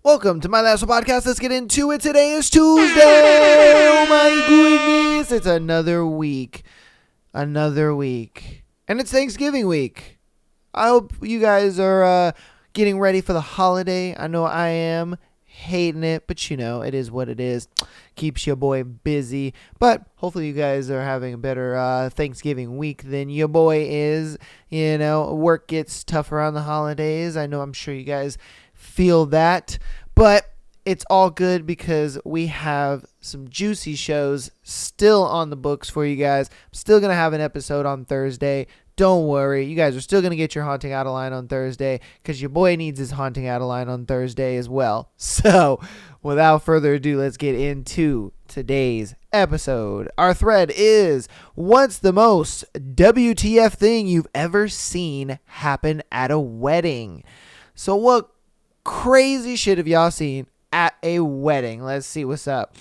Welcome to my last podcast. Let's get into it. Today is Tuesday. Oh my goodness. It's another week. And it's Thanksgiving week. I hope you guys are getting ready for the holiday. I know I am. Hating it, but it is what it is. Keeps your boy busy. But hopefully you guys are having a better Thanksgiving week than your boy is. Work gets tough around the holidays. I'm sure you guys feel that. But it's all good because we have some juicy shows still on the books for you guys. I'm still going to have an episode on Thursday. Don't worry. You guys are still going to get your Haunting Out of Line on Thursday because your boy needs his Haunting Out of Line on Thursday as well. So, without further ado, let's get into today's episode. Our thread is, what's the most WTF thing you've ever seen happen at a wedding? So, what crazy shit have y'all seen at a wedding? Let's see what's up.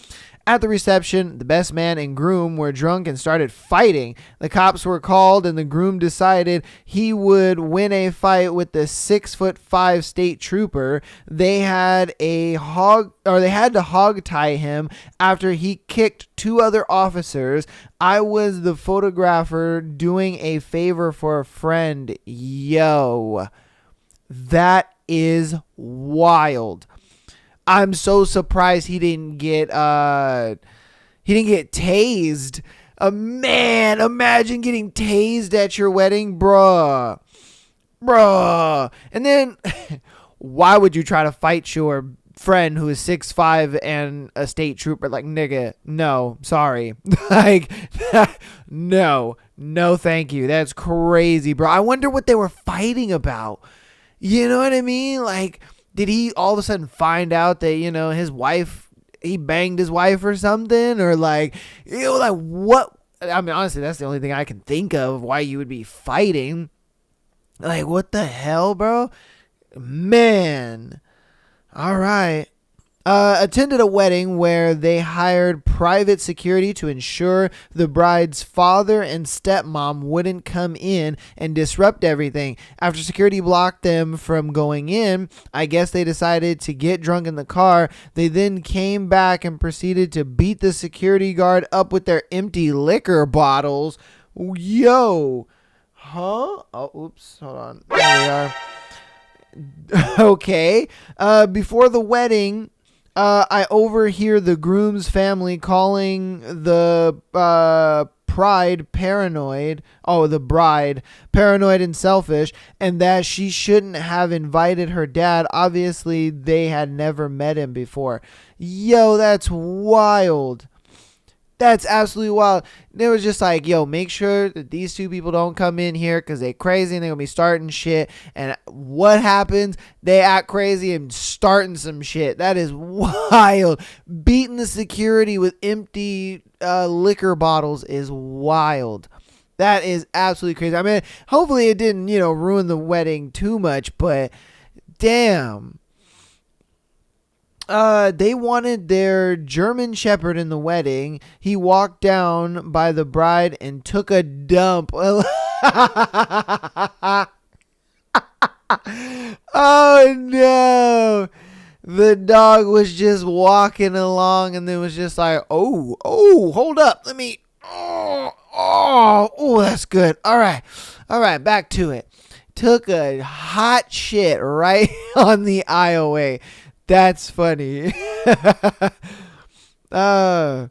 At the reception, the best man and groom were drunk and started fighting. The cops were called and the groom decided he would win a fight with the 6'5" state trooper. They had to hog tie him after he kicked two other officers. I was the photographer doing a favor for a friend. Yo, that is wild. I'm so surprised he didn't get tased. Man, imagine getting tased at your wedding, bruh. And then why would you try to fight your friend who is 6'5" and a state trooper? Like, nigga, no, sorry. Like, no, thank you. That's crazy, bro. I wonder what they were fighting about. You know what I mean? Like, did he all of a sudden find out that, his wife, he banged his wife or something? Or like what? I mean, honestly, that's the only thing I can think of why you would be fighting. Like, what the hell, bro? Man. All right. Attended a wedding where they hired private security to ensure the bride's father and stepmom wouldn't come in and disrupt everything. After security blocked them from going in, I guess they decided to get drunk in the car. They then came back and proceeded to beat the security guard up with their empty liquor bottles. Yo. Huh? Oh, oops. Hold on. There we are. Okay. Before the wedding, I overhear the groom's family calling the bride paranoid and selfish, and that she shouldn't have invited her dad. Obviously, they had never met him before. Yo, that's wild. That's absolutely wild. They was just like, yo, make sure that these two people don't come in here because they crazy and they're going to be starting shit. And what happens? They act crazy and starting some shit. That is wild. Beating the security with empty liquor bottles is wild. That is absolutely crazy. I mean, hopefully it didn't, ruin the wedding too much, but damn. They wanted their German Shepherd in the wedding. He walked down by the bride and took a dump. Oh no. The dog was just walking along and then was just like, oh, hold up. Let me, that's good. All right, back to it. Took a hot shit right on the aisleway. That's funny. All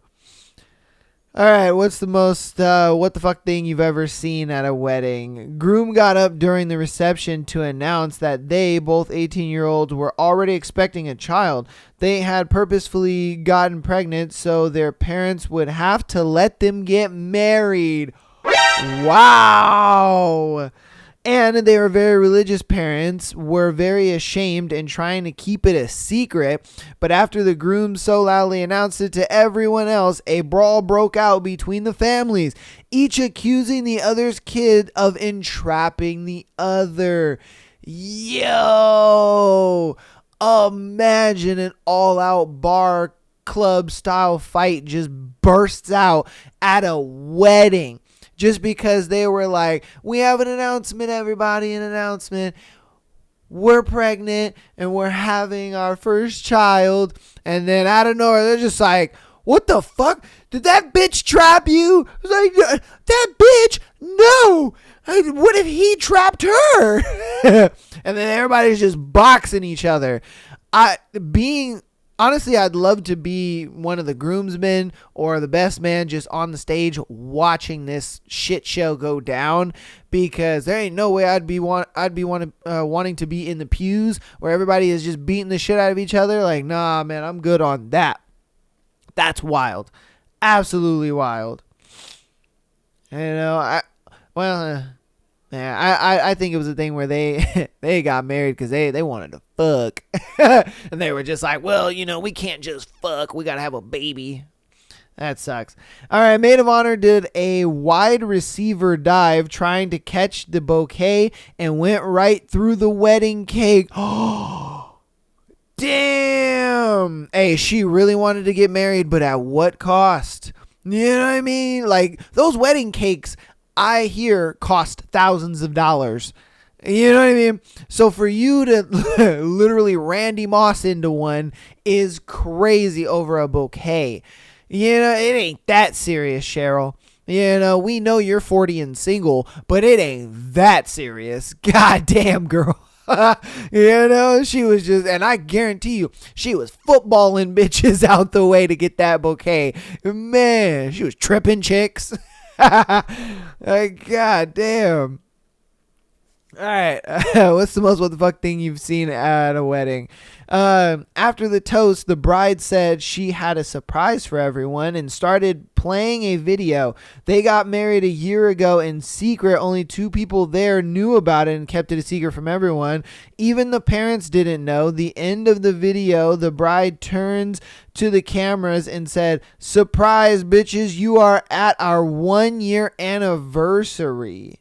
right, what's the most what the fuck thing you've ever seen at a wedding? Groom got up during the reception to announce that they, both 18-year-olds, were already expecting a child. They had purposefully gotten pregnant so their parents would have to let them get married. Wow. And they were very religious parents, were very ashamed and trying to keep it a secret. But after the groom so loudly announced it to everyone else, a brawl broke out between the families, each accusing the other's kid of entrapping the other. Yo! Imagine an all-out bar club style fight just bursts out at a wedding. Just because they were like, we have an announcement, everybody, an announcement. we're pregnant and we're having our first child. And then out of nowhere, they're just like, what the fuck? Did that bitch trap you? Like, that bitch? No. What if he trapped her? And then everybody's just boxing each other. Honestly, I'd love to be one of the groomsmen or the best man just on the stage watching this shit show go down, because there ain't no way I'd be wanting to be in the pews where everybody is just beating the shit out of each other. Like, nah, man, I'm good on that. That's wild. Absolutely wild. I think it was a thing where they got married because they wanted to fuck. And they were just like, well, we can't just fuck. We got to have a baby. That sucks. All right, Maid of Honor did a wide receiver dive trying to catch the bouquet and went right through the wedding cake. Oh, damn. Hey, she really wanted to get married, but at what cost? You know what I mean? Like, those wedding cakes, I hear, cost thousands of dollars. You know what I mean? So for you to literally Randy Moss into one is crazy over a bouquet. It ain't that serious, Cheryl. We know you're 40 and single, but it ain't that serious. God damn, girl. She was just, and I guarantee you, she was footballing bitches out the way to get that bouquet. Man, she was tripping chicks. Like, God damn. All right. What's the most what the fuck thing you've seen at a wedding? After the toast, the bride said she had a surprise for everyone and started playing a video. They got married a year ago in secret. Only 2 people there knew about it and kept it a secret from everyone. Even the parents didn't know. The end of the video, the bride turns to the cameras and said, "Surprise, bitches, you are at our 1-year anniversary."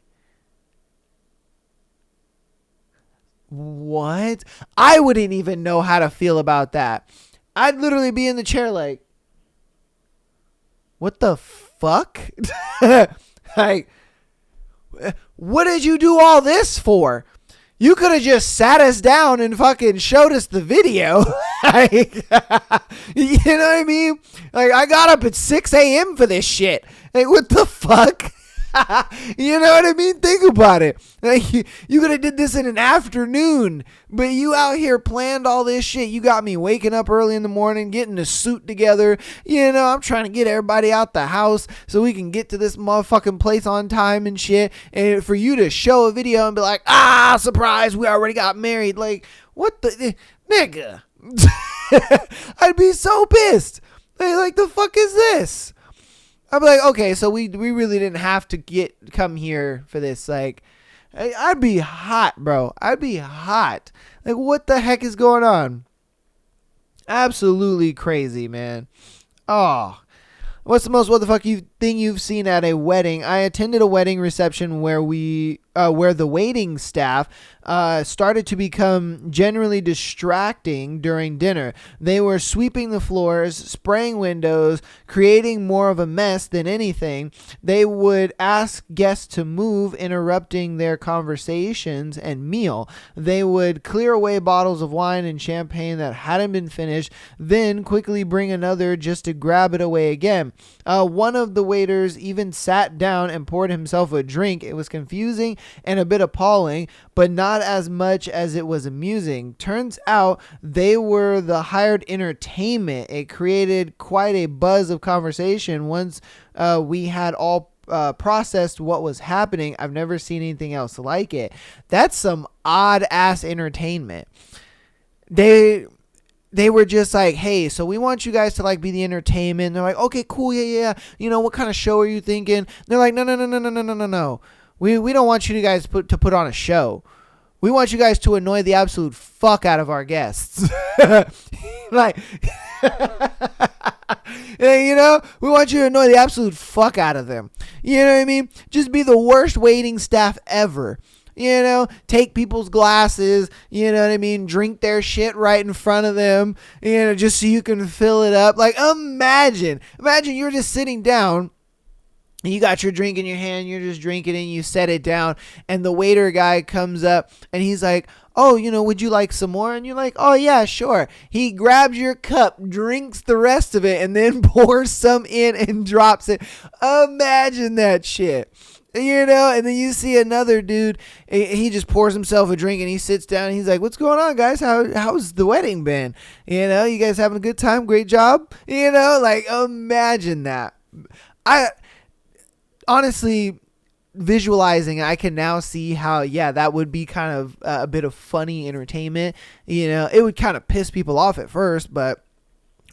What? I wouldn't even know how to feel about that. I'd literally be in the chair like, what the fuck? Like, what did you do all this for? You could have just sat us down and fucking showed us the video. Like, you know what I mean? Like, I got up at 6 a.m. for this shit. Like, what the fuck? You know what I mean? Think about it. Like, you could have did this in an afternoon, but you out here planned all this shit. You got me waking up early in the morning, getting a suit together. I'm trying to get everybody out the house so we can get to this motherfucking place on time and shit. And for you to show a video and be like, surprise, we already got married. Like, what the nigga? I'd be so pissed. Like, the fuck is this? I'd be like, okay, so we really didn't have to come here for this. Like, I'd be hot, bro. I'd be hot. Like, what the heck is going on? Absolutely crazy, man. Oh. What's the most what the fuck thing you've seen at a wedding? I attended a wedding reception where the waiting staff started to become generally distracting during dinner. They were sweeping the floors, spraying windows, creating more of a mess than anything. They would ask guests to move, interrupting their conversations and meal. They would clear away bottles of wine and champagne that hadn't been finished, then quickly bring another just to grab it away again. One of the waiters even sat down and poured himself a drink. It was confusing and a bit appalling, but not as much as it was amusing. Turns out they were the hired entertainment. It created quite a buzz of conversation once we had all processed what was happening. I've never seen anything else like it. That's some odd ass entertainment. They were just like, hey, so we want you guys to like be the entertainment. And they're like, okay, cool, yeah. What kind of show are you thinking? They're like, no. We don't want you guys to put on a show. We want you guys to annoy the absolute fuck out of our guests. Like, we want you to annoy the absolute fuck out of them. You know what I mean? Just be the worst waiting staff ever. Take people's glasses, drink their shit right in front of them, just so you can fill it up. Like, imagine you're just sitting down You got your drink in your hand, you're just drinking and you set it down, and the waiter guy comes up and he's like, oh, would you like some more? And you're like, oh yeah, sure. He grabs your cup, drinks the rest of it, and then pours some in and drops it. Imagine that shit. And then you see another dude, he just pours himself a drink and he sits down and he's like, what's going on, guys? How's the wedding been? You guys having a good time? Great job? Like, imagine that. Honestly, visualizing, I can now see how, that would be kind of a bit of funny entertainment. It would kind of piss people off at first, but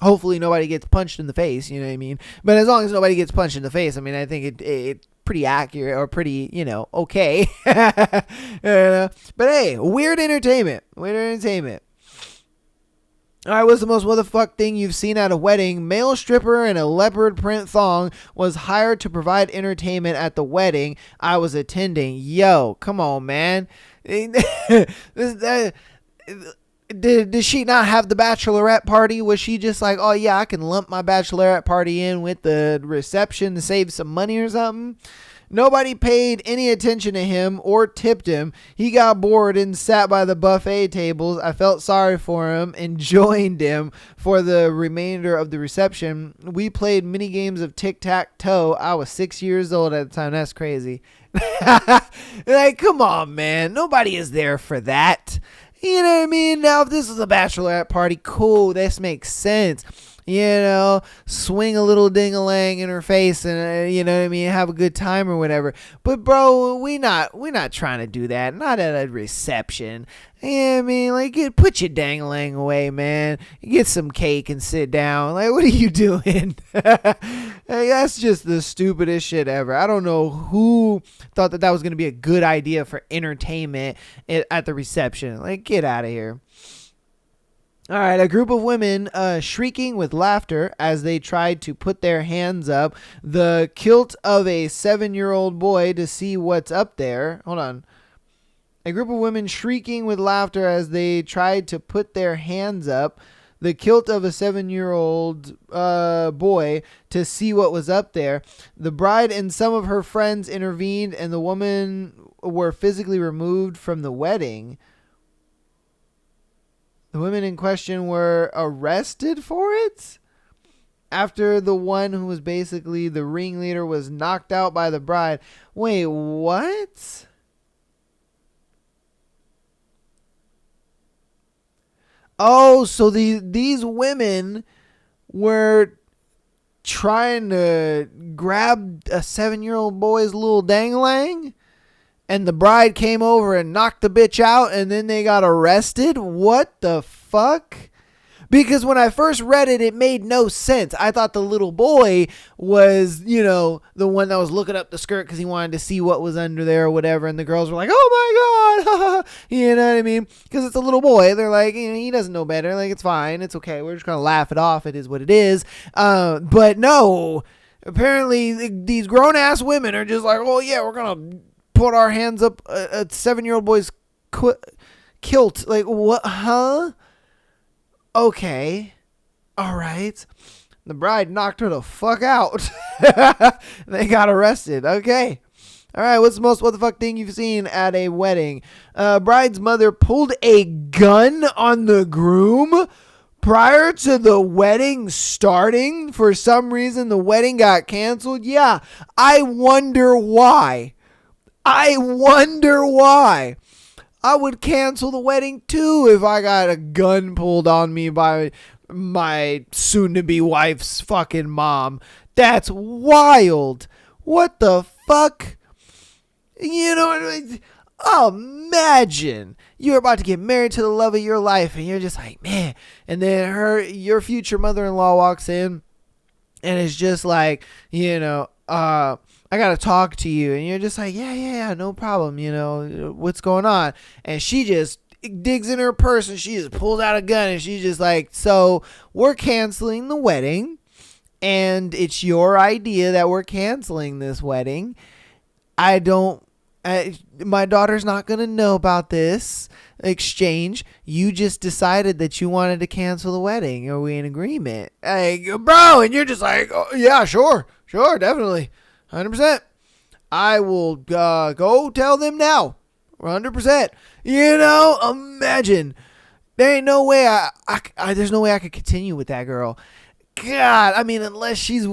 hopefully nobody gets punched in the face. You know what I mean? But as long as nobody gets punched in the face, I mean, I think it's pretty accurate or pretty, okay. But hey, weird entertainment. All right, what's the most what the fuck thing you've seen at a wedding? Male stripper in a leopard print thong was hired to provide entertainment at the wedding I was attending. Yo, come on, man. Did she not have the bachelorette party? Was she just like, oh yeah, I can lump my bachelorette party in with the reception to save some money or something? Nobody paid any attention to him or tipped him. He got bored and sat by the buffet tables. I felt sorry for him and joined him for the remainder of the reception. We played mini games of tic-tac-toe. I was 6 years old at the time. That's crazy. Like, come on, man. Nobody is there for that. You know what I mean? Now, if this is a bachelorette party, cool. This makes sense. Swing a little ding-a-lang in her face and, you know what I mean, have a good time or whatever. But, bro, we not trying to do that. Not at a reception. Yeah, I mean, like, put your dang-a-lang away, man. Get some cake and sit down. Like, what are you doing? Hey, that's just the stupidest shit ever. I don't know who thought that was going to be a good idea for entertainment at the reception. Like, get out of here. All right, a group of women shrieking with laughter as they tried to put their hands up the kilt of a 7-year-old boy to see what's up there. Hold on. A group of women shrieking with laughter as they tried to put their hands up the kilt of a 7-year-old boy to see what was up there. The bride and some of her friends intervened, and the women were physically removed from the wedding. The women in question were arrested for it after the one who was basically the ringleader was knocked out by the bride. Wait, what? Oh, so these women were trying to grab a 7-year-old boy's little dangling? And the bride came over and knocked the bitch out, and then they got arrested? What the fuck? Because when I first read it, it made no sense. I thought the little boy was, the one that was looking up the skirt because he wanted to see what was under there or whatever. And the girls were like, oh my God. You know what I mean? Because it's a little boy. They're like, he doesn't know better. Like, it's fine. It's okay. We're just going to laugh it off. It is what it is. But no, apparently these grown-ass women are just like, oh yeah, we're going to put our hands up a 7-year-old boy's kilt. Like, what? Huh? Okay. All right. The bride knocked her the fuck out. They got arrested. Okay. All right. What's the most what the fuck thing you've seen at a wedding? Bride's mother pulled a gun on the groom prior to the wedding starting. For some reason, the wedding got canceled. Yeah. I wonder why. I would cancel the wedding too if I got a gun pulled on me by my soon-to-be wife's fucking mom. That's wild. What the fuck? You know what I mean? Imagine you're about to get married to the love of your life and you're just like, man. And then your future mother-in-law walks in and it's just like, I got to talk to you. And you're just like, yeah, no problem. What's going on? And she just digs in her purse and she just pulls out a gun and she's just like, so we're canceling the wedding and it's your idea that we're canceling this wedding. My daughter's not going to know about this exchange. You just decided that you wanted to cancel the wedding. Are we in agreement? Like, bro, and you're just like, oh, yeah, sure, definitely. 100%. I will go tell them now. 100%. Imagine. There ain't no way there's no way I could continue with that girl. God, I mean, unless she's,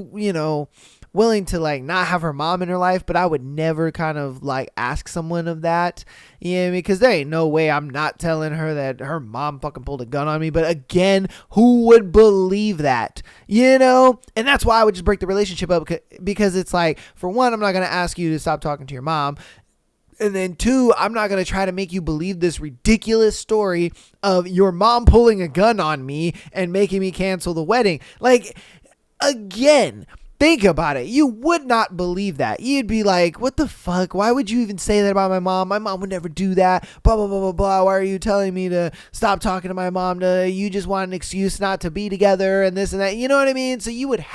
willing to like not have her mom in her life, but I would never kind of like ask someone of that. Because there ain't no way I'm not telling her that her mom fucking pulled a gun on me. But again, who would believe that? And that's why I would just break the relationship up, because it's like, for one, I'm not going to ask you to stop talking to your mom. And then two, I'm not going to try to make you believe this ridiculous story of your mom pulling a gun on me and making me cancel the wedding. Like, again, think about it. You would not believe that. You'd be like, what the fuck? Why would you even say that about my mom? My mom would never do that. Blah, blah, blah, blah, blah. Why are you telling me to stop talking to my mom? You just want an excuse not to be together and this and that. You know what I mean? So you would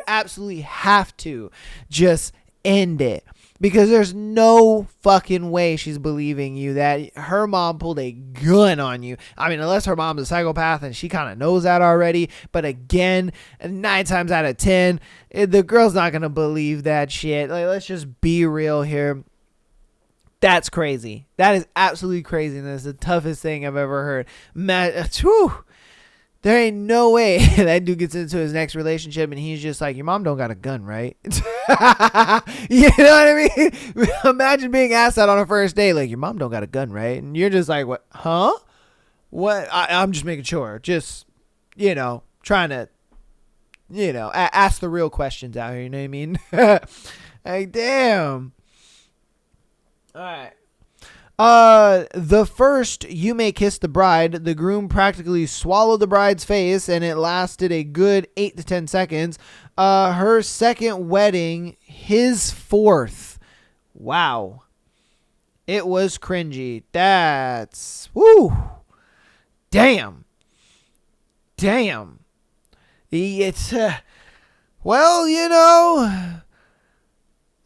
absolutely have to just end it. Because there's no fucking way she's believing you that her mom pulled a gun on you. I mean, unless her mom's a psychopath and she kind of knows that already. But again, 9 times out of 10, the girl's not going to believe that shit. Like, let's just be real here. That's crazy. That is absolutely crazy. And that's the toughest thing I've ever heard. There ain't no way that dude gets into his next relationship and he's just like, your mom don't got a gun, right? You know what I mean? Imagine being asked that on a first date, like, your mom don't got a gun, right? And you're just like, what? Huh? What? I'm just making sure. Just, trying to, ask the real questions out here. You know what I mean? Like, damn. All right. The first You May Kiss the Bride, the groom practically swallowed the bride's face and it lasted a good 8 to 10 seconds. Her second wedding, his fourth. Wow. It was cringy. That's, woo. Damn. It's,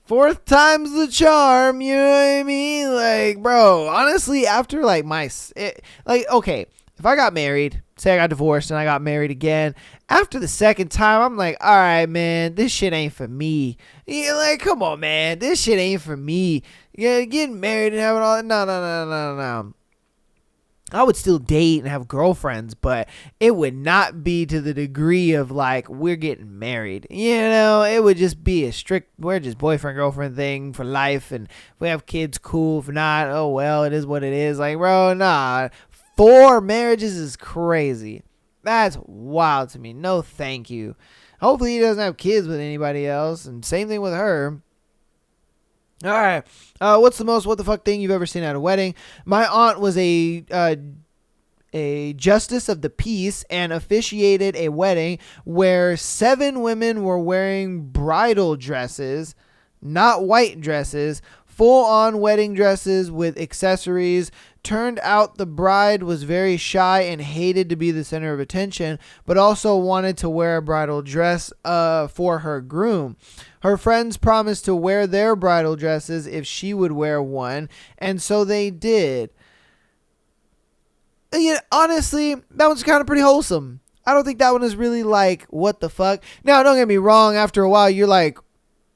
fourth time's the charm, you know what I mean? Like, bro, honestly, after like okay, if I got married, say I got divorced and I got married again, after the second time, I'm like, all right, man, this shit ain't for me. Like, come on, man, this shit ain't for me. Getting married and having all that, no. I would still date and have girlfriends, but it would not be to the degree of like, we're getting married. It would just be a strict, we're just boyfriend, girlfriend thing for life. And if we have kids, cool. If not, oh, well, it is what it is. Like, bro, nah, 4 marriages is crazy. That's wild to me. No, thank you. Hopefully he doesn't have kids with anybody else. And same thing with her. All right. What's the most what the fuck thing you've ever seen at a wedding? My aunt was a justice of the peace and officiated a wedding where 7 women were wearing bridal dresses, not white dresses, full-on wedding dresses with accessories. Turned out the bride was very shy and hated to be the center of attention, but also wanted to wear a bridal dress for her groom. Her friends promised to wear their bridal dresses if she would wear one, and so they did. Honestly, that one's kind of pretty wholesome. I don't think that one is really like, what the fuck? Now, don't get me wrong, after a while, you're like,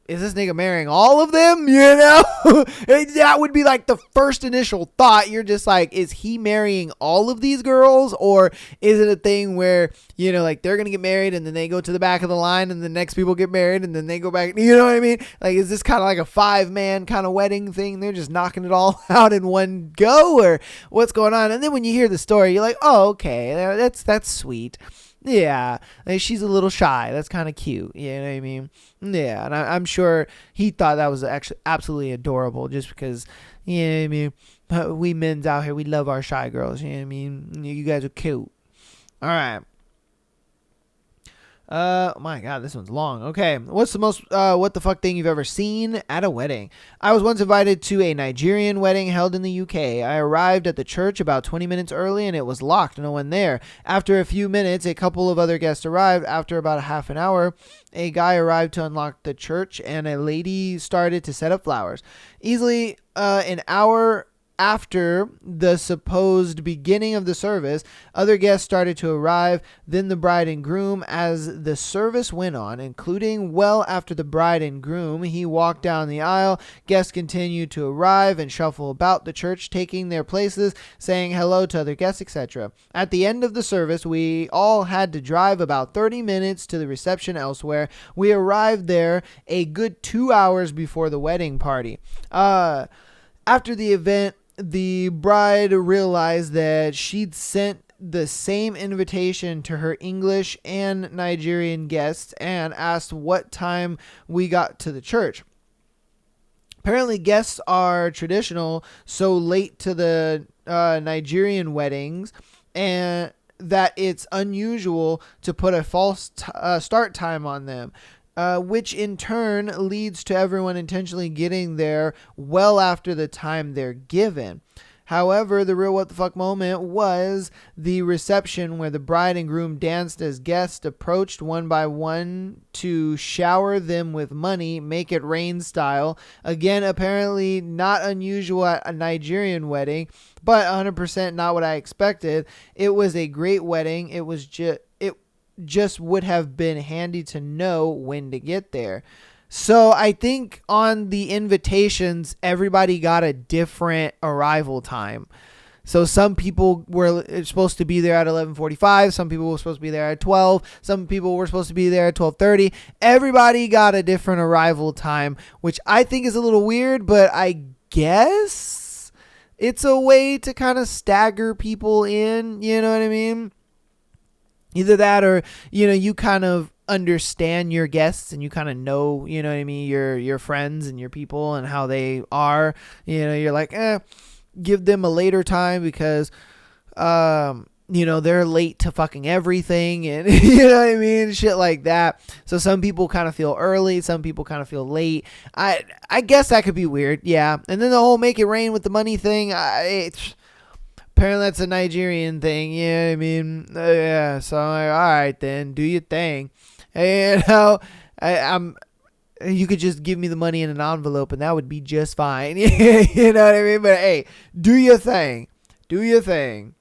is this nigga marrying all of them? That would be like the first initial thought. You're just like, is he marrying all of these girls? Or is it a thing where, like they're going to get married and then they go to the back of the line and the next people get married and then they go back. You know what I mean? Like, is this kind of like a 5-man kind of wedding thing? They're just knocking it all out in one go, or what's going on? And then when you hear the story, you're like, oh, okay, that's sweet. Yeah, like she's a little shy. That's kind of cute. You know what I mean? Yeah, and I'm sure he thought that was actually absolutely adorable just because, you know what I mean? We men's out here, we love our shy girls. You know what I mean? You guys are cute. All right. My God, this one's long. Okay. What's the most, what the fuck thing you've ever seen at a wedding? I was once invited to a Nigerian wedding held in the UK. I arrived at the church about 20 minutes early and it was locked. No one there. After a few minutes, a couple of other guests arrived. After about a half an hour, a guy arrived to unlock the church and a lady started to set up flowers. Easily, an hour after the supposed beginning of the service, other guests started to arrive, then the bride and groom. As the service went on, including well after the bride and groom, he walked down the aisle. Guests continued to arrive and shuffle about the church, taking their places, saying hello to other guests, etc. At the end of the service, we all had to drive about 30 minutes to the reception elsewhere. We arrived there a good 2 hours before the wedding party. After the event, the bride realized that she'd sent the same invitation to her English and Nigerian guests and asked what time we got to the church. Apparently, guests are traditional, so late to the Nigerian weddings, and that it's unusual to put a false start time on them, which in turn leads to everyone intentionally getting there well after the time they're given. However, the real what the fuck moment was the reception where the bride and groom danced as guests approached one by one to shower them with money, make it rain style. Again, apparently not unusual at a Nigerian wedding, but 100% not what I expected. It was a great wedding. It just would have been handy to know when to get there. So I think on the invitations, everybody got a different arrival time. So some people were supposed to be there at 11:45. Some people were supposed to be there at 12. Some people were supposed to be there at 12:30. Everybody got a different arrival time, which I think is a little weird, but I guess it's a way to kind of stagger people in. You know what I mean? Either that or, you kind of understand your guests and you kind of know, what I mean, your friends and your people and how they are. You're like, give them a later time because, they're late to fucking everything and, you know what I mean? Shit like that. So some people kind of feel early. Some people kind of feel late. I guess that could be weird. Yeah. And then the whole make it rain with the money thing, apparently that's a Nigerian thing. Yeah, I mean, yeah. So I'm like, all right, then do your thing. And, you could just give me the money in an envelope and that would be just fine. You know what I mean? But hey, do your thing. Do your thing.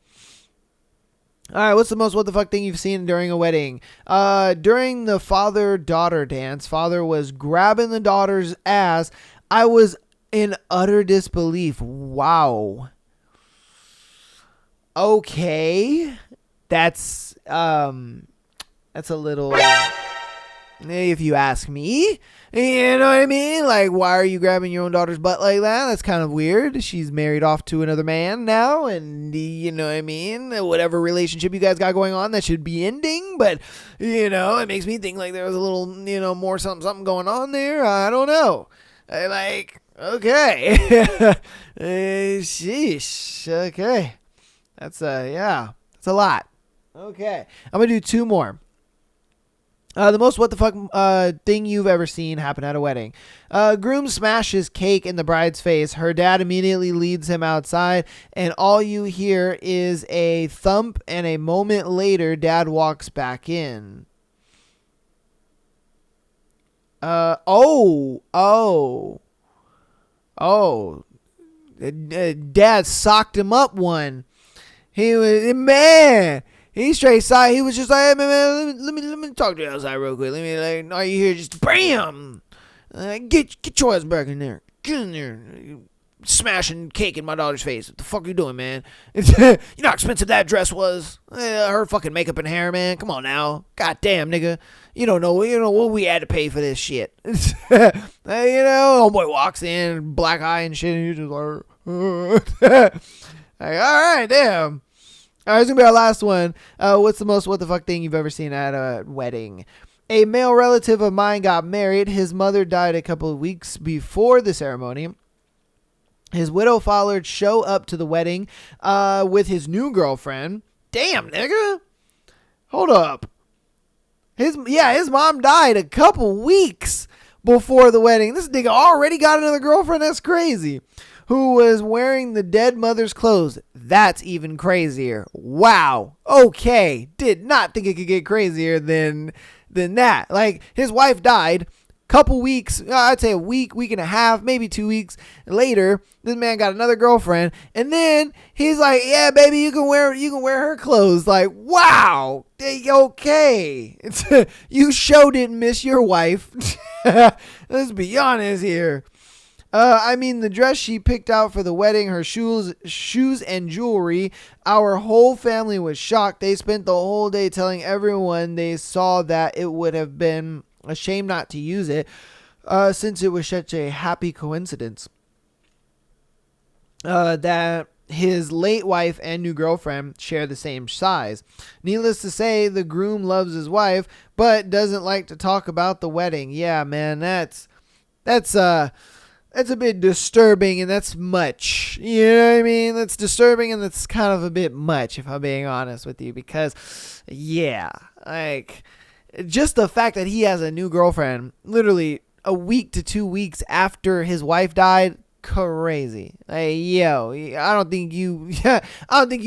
All right, what's the most what the fuck thing you've seen during a wedding? During the father-daughter dance, father was grabbing the daughter's ass. I was in utter disbelief. Wow. Okay, that's a little, if you ask me, you know what I mean? Like, why are you grabbing your own daughter's butt like that? That's kind of weird. She's married off to another man now, and you know what I mean? Whatever relationship you guys got going on, that should be ending, but, it makes me think like there was a little, more something going on there. I don't know. Okay. Sheesh. Okay. That's that's a lot. Okay. I'm going to do two more. The most what the fuck thing you've ever seen happen at a wedding. Groom smashes cake in the bride's face. Her dad immediately leads him outside, and all you hear is a thump, and a moment later, dad walks back in. Dad socked him up one. He was, man, he straight side. He was just like, hey, man, let me talk to you outside real quick. Are you here? Just bam. Get your ass back in there. Get in there. Smashing cake in my daughter's face. What the fuck are you doing, man? You know how expensive that dress was? Her fucking makeup and hair, man. Come on now. God damn, nigga. You don't know what we had to pay for this shit. Homeboy walks in, black eye and shit, and you just like, all right, damn. All right, it's going to be our last one. What's the most what the fuck thing you've ever seen at a wedding? A male relative of mine got married. His mother died a couple of weeks before the ceremony. His widow followed show up to the wedding with his new girlfriend. Damn, nigga. Hold up. His mom died a couple weeks before the wedding. This nigga already got another girlfriend? That's crazy. Who was wearing the dead mother's clothes. That's even crazier. Wow. Okay. Did not think it could get crazier than that. Like, his wife died Couple weeks, I'd say a week and a half, maybe 2 weeks later, this man got another girlfriend, and then he's like, yeah, baby, you can wear her clothes. Like, wow, okay. You sure didn't miss your wife. Let's be honest here. The dress she picked out for the wedding, her shoes and jewelry, our whole family was shocked. They spent the whole day telling everyone they saw that it would have been a shame not to use it, since it was such a happy coincidence. That his late wife and new girlfriend share the same size. Needless to say, the groom loves his wife, but doesn't like to talk about the wedding. Yeah, man, that's a bit disturbing, and that's much. You know what I mean? That's disturbing, and that's kind of a bit much, if I'm being honest with you, because, yeah, like, just the fact that he has a new girlfriend literally a week to 2 weeks after his wife died, crazy. Like, yo, I don't think you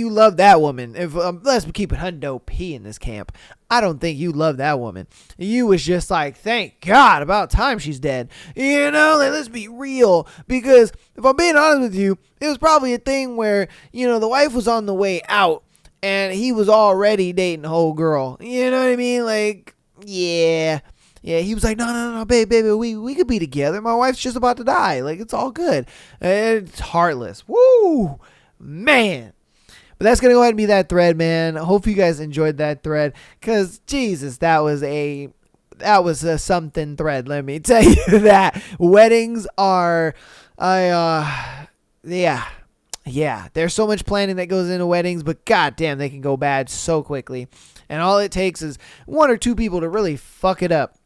love that woman. If let's keep it hundo P in this camp. I don't think you love that woman. You was just like, thank God, about time she's dead. You know, like, let's be real. Because if I'm being honest with you, it was probably a thing where, you know, the wife was on the way out and he was already dating the whole girl. You know what I mean? Like, yeah. Yeah, he was like, no, baby, we could be together. My wife's just about to die. Like, it's all good. It's heartless. Woo, man. But that's going to go ahead and be that thread, man. I hope you guys enjoyed that thread, because, Jesus, that was a something thread, let me tell you that. Weddings are, yeah, there's so much planning that goes into weddings, but goddamn, they can go bad so quickly. And all it takes is one or two people to really fuck it up.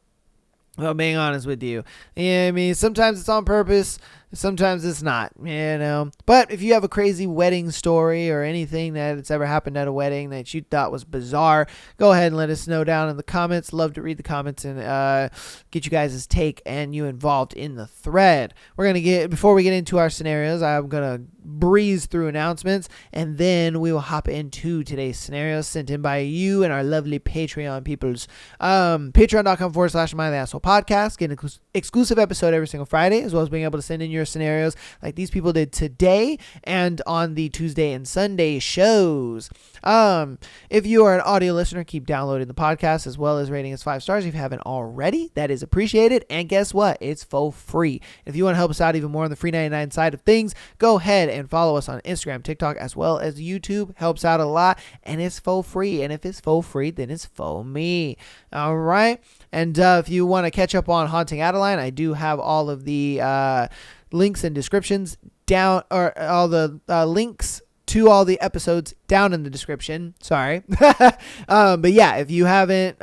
Well, being honest with you. Yeah, I mean, sometimes it's on purpose, sometimes it's not, you know. But if you have a crazy wedding story or anything that's ever happened at a wedding that you thought was bizarre, go ahead and let us know down in the comments. Love to read the comments and get you guys' take and you involved in the thread. Before we get into our scenarios, I'm going to breeze through announcements, and then we will hop into today's scenarios sent in by you and our lovely Patreon peoples. Patreon.com/MyTheAsshole Podcast. Get an exclusive episode every single Friday, as well as being able to send in your scenarios like these people did today and on the Tuesday and Sunday shows. If you are an audio listener, keep downloading the podcast as well as rating us 5 stars if you haven't already. That is appreciated. And guess what? It's for free. If you want to help us out even more on the free 99 side of things, go ahead and follow us on Instagram, TikTok, as well as YouTube. Helps out a lot, and it's for free. And if it's for free, then it's for me. All right. And if you want to catch up on Haunting Adeline, I do have all of the links and descriptions down, or all the links to all the episodes down in the description. Sorry. But yeah, if you haven't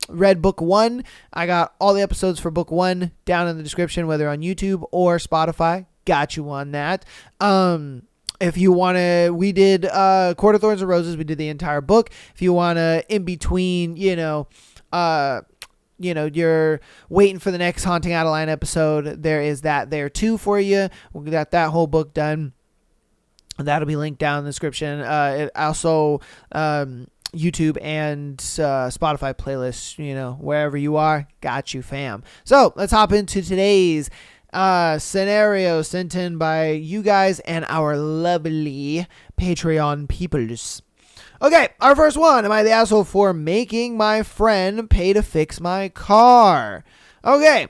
read book 1, I got all the episodes for book 1 down in the description, whether on YouTube or Spotify. Got you on that. If you want to, we did Court of Thorns and Roses. We did the entire book. If you want to, in between, you're waiting for the next Haunting Adeline episode, there is that there too for you. We got that whole book done. That'll be linked down in the description. It also, YouTube and Spotify playlists, wherever you are, got you, fam. So let's hop into today's scenario sent in by you guys and our lovely Patreon peoples. Okay, our first one. Am I the asshole for making my friend pay to fix my car? Okay.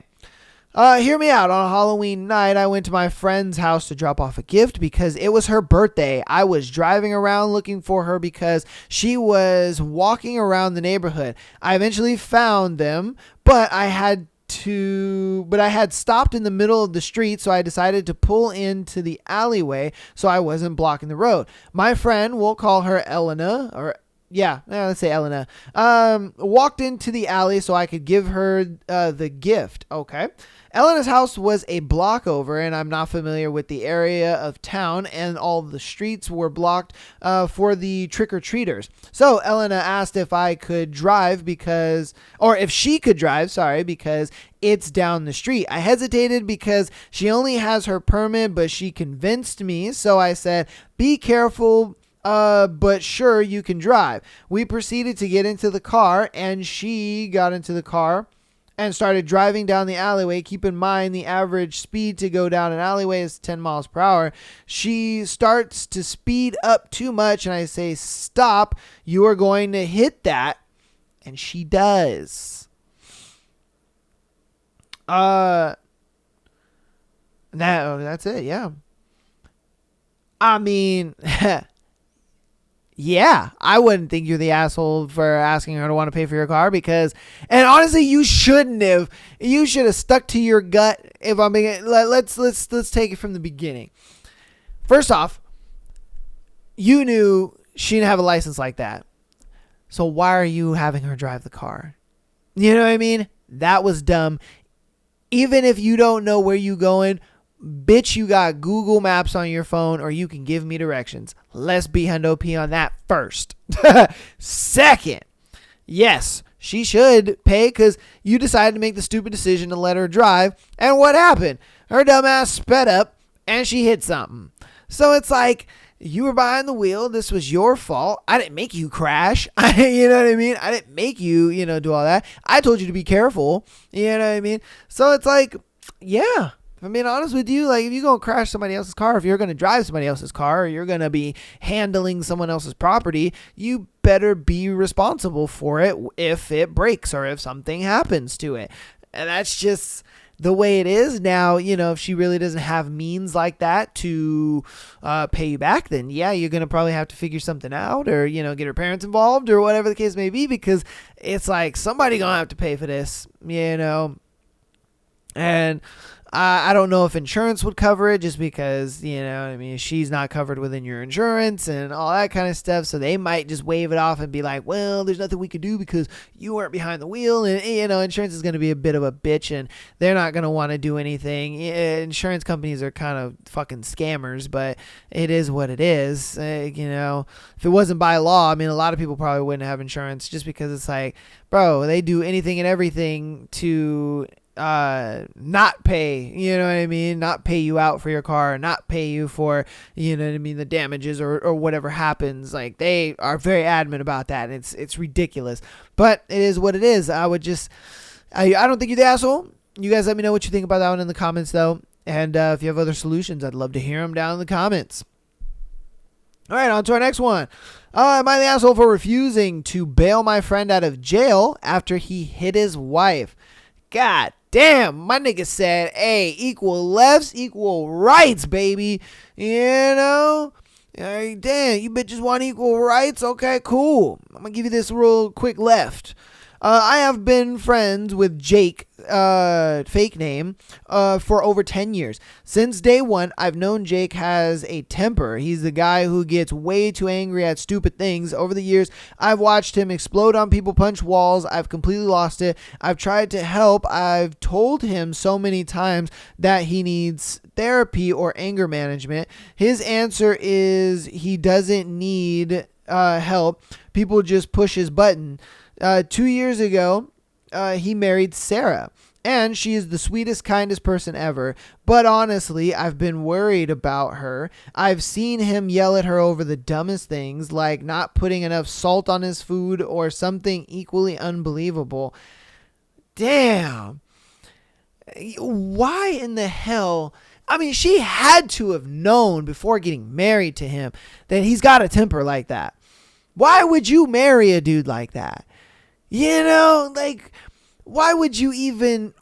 Hear me out. On a Halloween night, I went to my friend's house to drop off a gift because it was her birthday. I was driving around looking for her because she was walking around the neighborhood. I eventually found them, but I had stopped in the middle of the street, so I decided to pull into the alleyway so I wasn't blocking the road. My friend, we'll call her Elena, let's say Elena, walked into the alley so I could give her the gift. Okay. Elena's house was a block over, and I'm not familiar with the area of town, and all the streets were blocked for the trick-or-treaters. So Elena asked if I could drive because it's down the street. I hesitated because she only has her permit, but she convinced me, so I said, be careful, but sure, you can drive. We proceeded to get into the car, and she got into the car and started driving down the alleyway. Keep in mind the average speed to go down an alleyway is 10 miles per hour. She starts to speed up too much, and I say, stop, you are going to hit that. And she does. That's it, yeah. I mean, yeah, I wouldn't think you're the asshole for asking her to want to pay for your car because, and honestly, you shouldn't have. You should have stuck to your gut. If I'm being, let's take it from the beginning. First off, you knew she didn't have a license like that, so why are you having her drive the car? You know what I mean? That was dumb. Even if you don't know where you going, bitch, you got Google Maps on your phone, or you can give me directions. Let's be hundo P on that first. Second, yes, she should pay because you decided to make the stupid decision to let her drive. And what happened? Her dumb ass sped up and she hit something. So it's like, you were behind the wheel. This was your fault. I didn't make you crash. You know what I mean? I didn't make you, do all that. I told you to be careful. You know what I mean? So it's like, yeah. If I'm being honest with you, like if you're going to crash somebody else's car, if you're going to drive somebody else's car, or you're going to be handling someone else's property, you better be responsible for it if it breaks or if something happens to it. And that's just the way it is now. If she really doesn't have means like that to pay you back, then yeah, you're going to probably have to figure something out, or, get her parents involved or whatever the case may be, because it's like somebody going to have to pay for this, and I don't know if insurance would cover it, just because, she's not covered within your insurance and all that kind of stuff. So they might just wave it off and be like, well, there's nothing we could do because you weren't behind the wheel. And, insurance is going to be a bit of a bitch, and they're not going to want to do anything. Insurance companies are kind of fucking scammers, but it is what it is. If it wasn't by law, a lot of people probably wouldn't have insurance, just because it's like, bro, they do anything and everything to not pay, not pay you out for your car, not pay you for, the damages or whatever happens. Like, they are very adamant about that. It's ridiculous, but it is what it is. I don't think you're the asshole. You guys let me know what you think about that one in the comments though. And if you have other solutions, I'd love to hear them down in the comments. All right, on to our next one. Am I the asshole for refusing to bail my friend out of jail after he hit his wife? God damn, my nigga said, hey, equal lefts, equal rights, baby. Hey, damn, you bitches want equal rights? Okay, cool. I'm going to give you this real quick left. I have been friends with Jake, fake name, for over 10 years. Since day one, I've known Jake has a temper. He's the guy who gets way too angry at stupid things. Over the years, I've watched him explode on people, punch walls. I've completely lost it. I've tried to help. I've told him so many times that he needs therapy or anger management. His answer is he doesn't need help. People just push his button. 2 years ago, he married Sarah, and she is the sweetest, kindest person ever. But honestly, I've been worried about her. I've seen him yell at her over the dumbest things, like not putting enough salt on his food or something equally unbelievable. Damn. Why in the hell? She had to have known before getting married to him that he's got a temper like that. Why would you marry a dude like that? Why would you even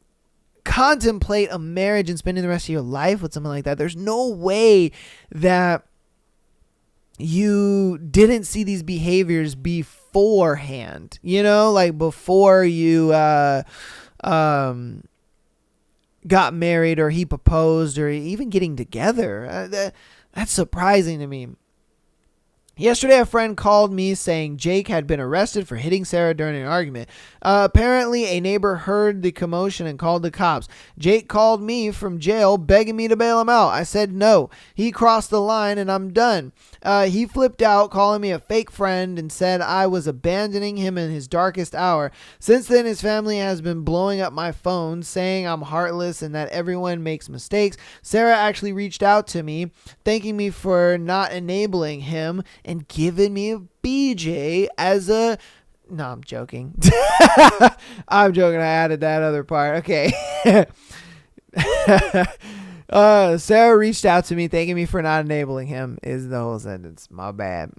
contemplate a marriage and spending the rest of your life with someone like that? There's no way that you didn't see these behaviors beforehand, before you got married or he proposed or even getting together. That's surprising to me. Yesterday, a friend called me saying Jake had been arrested for hitting Sarah during an argument. Apparently, a neighbor heard the commotion and called the cops. Jake called me from jail begging me to bail him out. I said no. He crossed the line and I'm done. He flipped out, calling me a fake friend, and said I was abandoning him in his darkest hour. Since then, his family has been blowing up my phone, saying I'm heartless and that everyone makes mistakes. Sarah actually reached out to me, thanking me for not enabling him and giving me a BJ as a No, I'm joking. I'm joking. I added that other part. Okay. Sarah reached out to me thanking me for not enabling him is the whole sentence. My bad.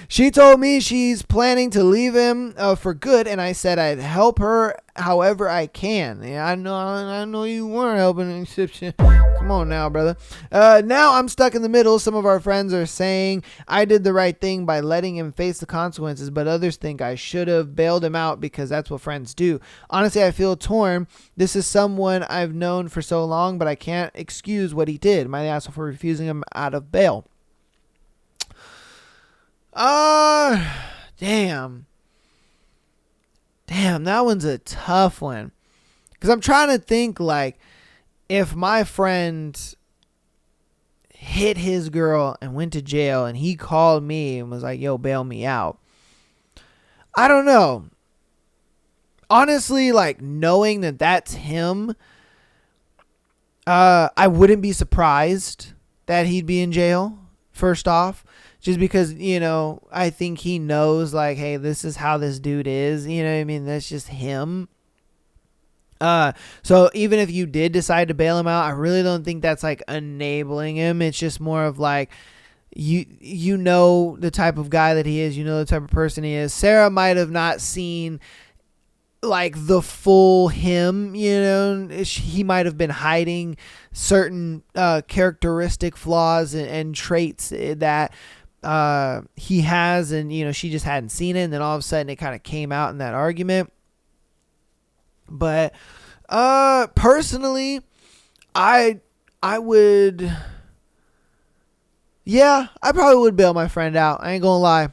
She told me she's planning to leave him for good, and I said I'd help her however I can. Yeah, I know you weren't helping. Come on now, brother. Now I'm stuck in the middle. Some of our friends are saying I did the right thing by letting him face the consequences, but others think I should have bailed him out because that's what friends do. Honestly, I feel torn. This is someone I've known for so long, but I can't excuse what he did. Am I the asshole for refusing him out of bail? Damn, that one's a tough one. Because I'm trying to think, like, if my friend hit his girl and went to jail and he called me and was like, yo, bail me out. I don't know. Honestly, like, knowing that that's him, I wouldn't be surprised that he'd be in jail, first off. Just because, you know, I think he knows, like, hey, this is how this dude is. You know what I mean? That's just him. So even if you did decide to bail him out, I really don't think that's, like, enabling him. It's just more of, like, you know the type of guy that he is. You know the type of person he is. Sarah might have not seen, like, the full him, you know. He might have been hiding certain characteristic flaws and traits that he has, and, you know, she just hadn't seen it, and then all of a sudden it kind of came out in that argument. But personally, I would, yeah, I probably would bail my friend out. I ain't gonna lie,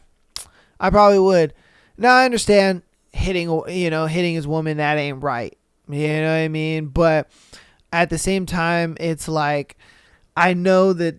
I probably would. Now I understand hitting his woman, that ain't right. You know what I mean? But at the same time, it's like, I know that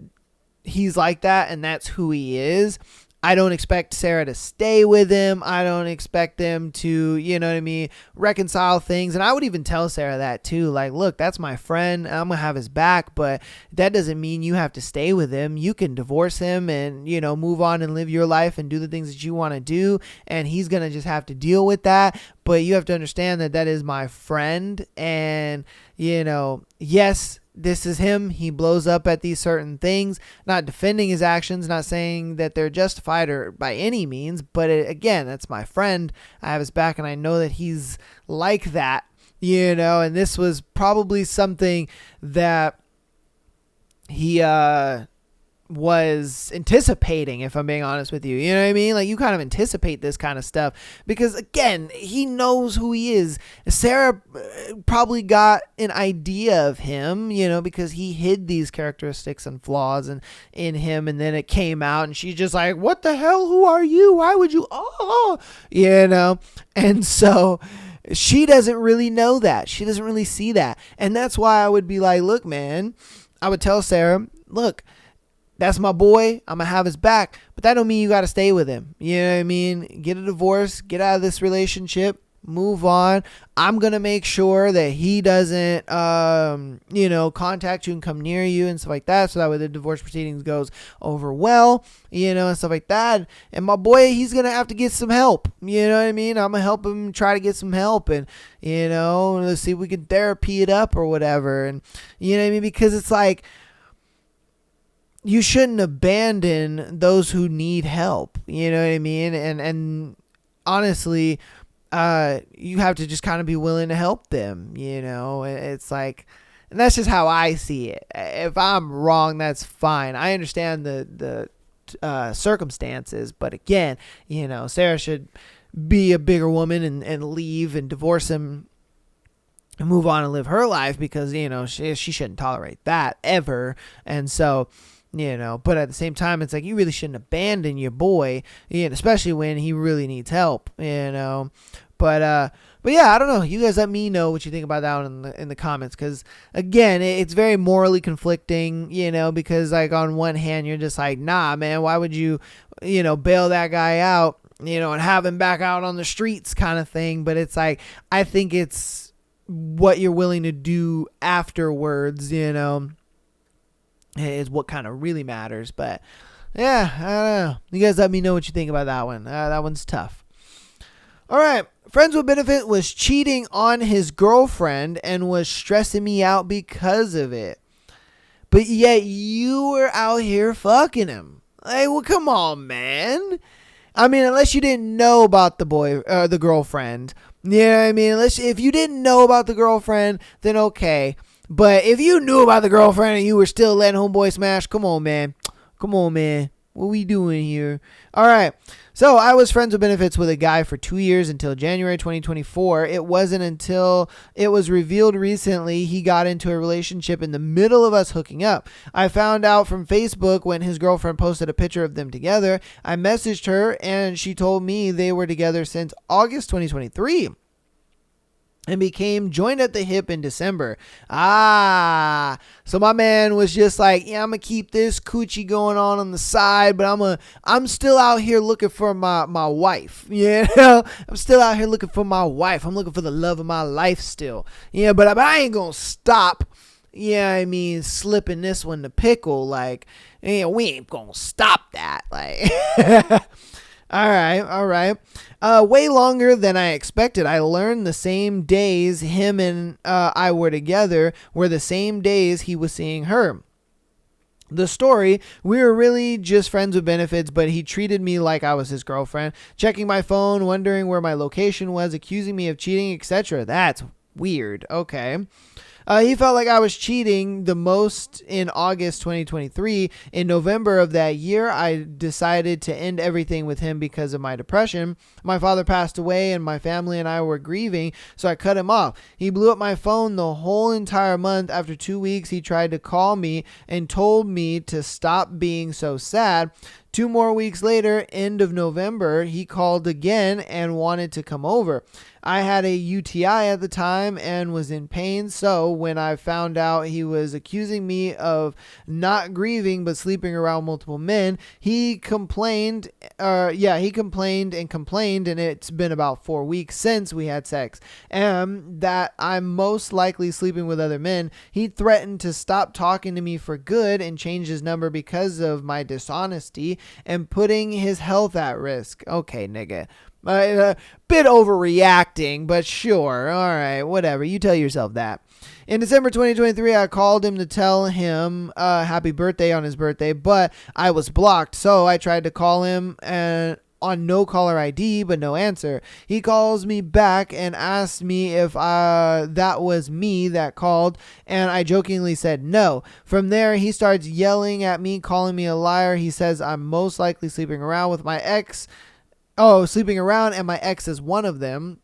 he's like that and that's who he is. I don't expect Sarah to stay with him. I don't expect them to, you know what I mean, reconcile things. And I would even tell Sarah that too. Like, look, that's my friend. I'm going to have his back, but that doesn't mean you have to stay with him. You can divorce him and, you know, move on and live your life and do the things that you want to do. And he's going to just have to deal with that. But you have to understand that that is my friend. And, you know, yes, this is him. He blows up at these certain things, not defending his actions, not saying that they're justified or by any means. But again, that's my friend. I have his back and I know that he's like that, you know, and this was probably something that he, was anticipating, if I'm being honest with you. You know what I mean? Like, you kind of anticipate this kind of stuff because, again, he knows who he is. Sarah probably got an idea of him, you know, because he hid these characteristics and flaws in him, and then it came out and she's just like, what the hell? Who are you? Why would you? Oh, you know? And so she doesn't really know that. She doesn't really see that. And that's why I would be like, look, man, I would tell Sarah, look, that's my boy. I'm going to have his back. But that don't mean you got to stay with him. You know what I mean? Get a divorce. Get out of this relationship. Move on. I'm going to make sure that he doesn't, you know, contact you and come near you and stuff like that. So that way the divorce proceedings goes over well, you know, and stuff like that. And my boy, he's going to have to get some help. You know what I mean? I'm going to help him try to get some help. And, you know, let's see if we can therapy it up or whatever. And, you know what I mean? Because it's like, you shouldn't abandon those who need help. You know what I mean? And honestly, you have to just kind of be willing to help them. You know, it's like, and that's just how I see it. If I'm wrong, that's fine. I understand the circumstances, but again, you know, Sarah should be a bigger woman and leave and divorce him and move on and live her life, because, you know, she shouldn't tolerate that ever. And so, you know, but at the same time, it's like, you really shouldn't abandon your boy, you know, especially when he really needs help, you know. But yeah, I don't know. You guys let me know what you think about that one in the comments, because again, it's very morally conflicting, you know, because like on one hand, you're just like, nah, man, why would you, you know, bail that guy out, you know, and have him back out on the streets kind of thing. But it's like, I think it's what you're willing to do afterwards, you know, is what kind of really matters. But yeah, I don't know. You guys let me know what you think about that one. That one's tough. All right. Friends with benefit was cheating on his girlfriend and was stressing me out because of it. But yet you were out here fucking him. Like, well, come on, man. I mean, unless you didn't know about the girlfriend. You know what I mean? If you didn't know about the girlfriend, then okay. But if you knew about the girlfriend and you were still letting homeboy smash, come on, man. Come on, man. What we doing here? All right. So I was friends with benefits with a guy for 2 years until January 2024. It wasn't until it was revealed recently he got into a relationship in the middle of us hooking up. I found out from Facebook when his girlfriend posted a picture of them together. I messaged her and she told me they were together since August 2023. And became joined at the hip in December. So my man was just like, yeah, I'm gonna keep this coochie going on the side, but I'm still out here looking for my wife. You know, I'm still out here looking for my wife. I'm looking for the love of my life still. Yeah, but I ain't gonna stop. Yeah, I mean, slipping this one to pickle. Like, yeah, we ain't gonna stop that. Like. All right. Way longer than I expected. I learned the same days him and I were together were the same days he was seeing her. The story, we were really just friends with benefits, but he treated me like I was his girlfriend, checking my phone, wondering where my location was, accusing me of cheating, etc. That's weird. Okay. He felt like I was cheating the most in August 2023. In November of that year, I decided to end everything with him because of my depression. My father passed away and my family and I were grieving, so I cut him off. He blew up my phone the whole entire month. After 2 weeks, he tried to call me and told me to stop being so sad. 2 more weeks later, end of November, he called again and wanted to come over. I had a UTI at the time and was in pain, so when I found out he was accusing me of not grieving but sleeping around multiple men, he complained, and it's been about 4 weeks since we had sex, and that I'm most likely sleeping with other men. He threatened to stop talking to me for good and change his number because of my dishonesty and putting his health at risk. Okay, nigga. A bit overreacting, but sure. All right, whatever. You tell yourself that. In December 2023, I called him to tell him happy birthday on his birthday, but I was blocked. So I tried to call him on no caller ID, but no answer. He calls me back and asked me if that was me that called, and I jokingly said no. From there, he starts yelling at me, calling me a liar. He says I'm most likely sleeping around with my ex. Sleeping around, and my ex is one of them.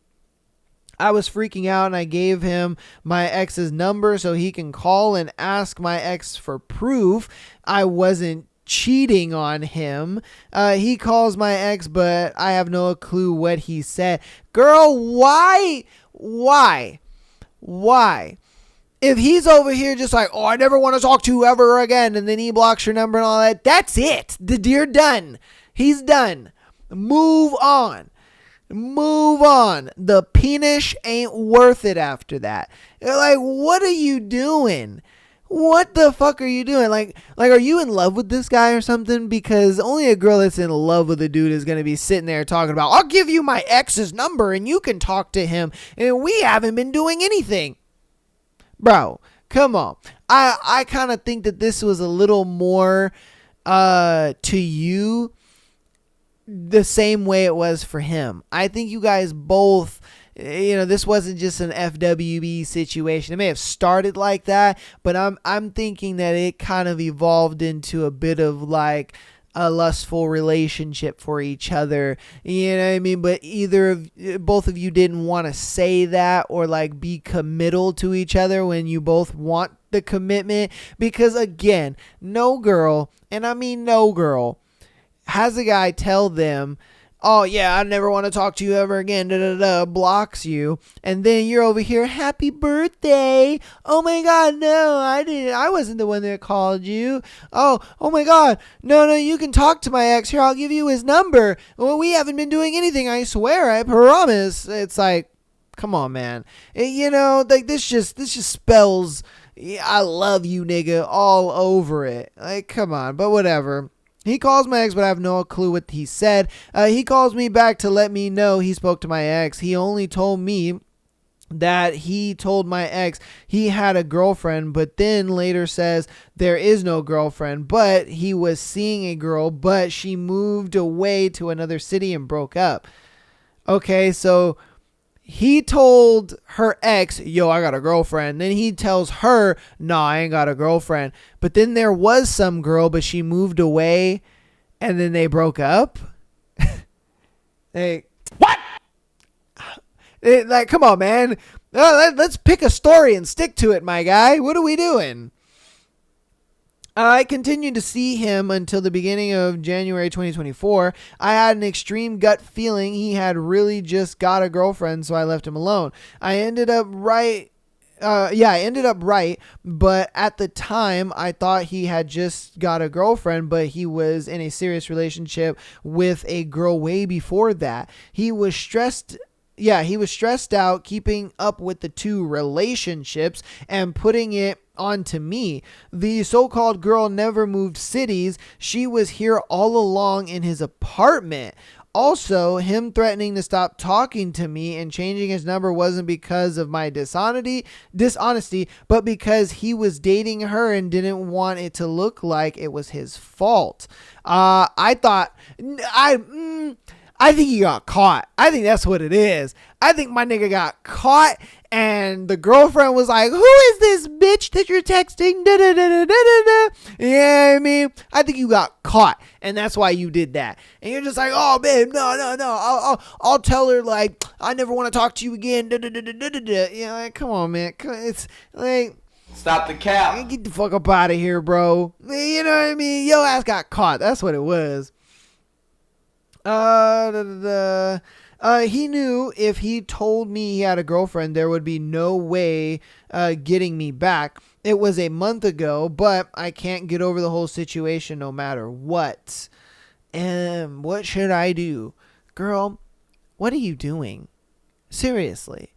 I was freaking out and I gave him my ex's number so he can call and ask my ex for proof I wasn't cheating on him. He calls my ex, but I have no clue what he said. Girl, why? If he's over here just like, oh, I never want to talk to you ever again, and then he blocks your number and all that, that's it. You're done. He's done. Move on. The penis ain't worth it after that. Like, what are you doing? What the fuck are you doing? Like, are you in love with this guy or something? Because only a girl that's in love with a dude is going to be sitting there talking about, I'll give you my ex's number and you can talk to him. And we haven't been doing anything. Bro, come on. I kind of think that this was a little more to you the same way it was for him. I think you guys both, this wasn't just an FWB situation. It may have started like that, but I'm thinking that it kind of evolved into a bit of like a lustful relationship for each other. You know what I mean? But both of you didn't want to say that or like be committal to each other when you both want the commitment. Because again, no girl, and I mean no girl, has a guy tell them, oh yeah, I never want to talk to you ever again, blocks you, and then you're over here, happy birthday, oh my god, no, I wasn't the one that called you, oh my god, no, you can talk to my ex, here, I'll give you his number, well, we haven't been doing anything, I swear, I promise. It's like, come on, man, like this just spells, I love you, nigga, all over it, like, come on, but whatever. He calls my ex, but I have no clue what he said. He calls me back to let me know he spoke to my ex. He only told me that he told my ex he had a girlfriend, but then later says there is no girlfriend, but he was seeing a girl, but she moved away to another city and broke up. Okay, so he told her ex, yo, I got a girlfriend. Then he tells her, no, I ain't got a girlfriend. But then there was some girl, but she moved away and then they broke up. What? Like, come on, man. Let's pick a story and stick to it, my guy. What are we doing? I continued to see him until the beginning of January 2024. I had an extreme gut feeling he had really just got a girlfriend, so I left him alone. I ended up right, but at the time I thought he had just got a girlfriend, but he was in a serious relationship with a girl way before that. He was stressed out keeping up with the two relationships and putting it onto me. The so-called girl never moved cities. She was here all along in his apartment. Also, him threatening to stop talking to me and changing his number wasn't because of my dishonesty, but because he was dating her and didn't want it to look like it was his fault. I think he got caught. I think that's what it is. I think my nigga got caught and the girlfriend was like, who is this bitch that you're texting? Da, da, da, da, da, da. Yeah, I mean, I think you got caught and that's why you did that. And you're just like, oh, babe, no. I'll tell her, like, I never want to talk to you again. Da, da, da, da, da, da. You know, like, come on, man. It's like, stop the cap. Get the fuck up out of here, bro. You know what I mean? Yo ass got caught. That's what it was. He knew if he told me he had a girlfriend, there would be no way getting me back. It was a month ago, but I can't get over the whole situation no matter what. What should I do? Girl, what are you doing? Seriously.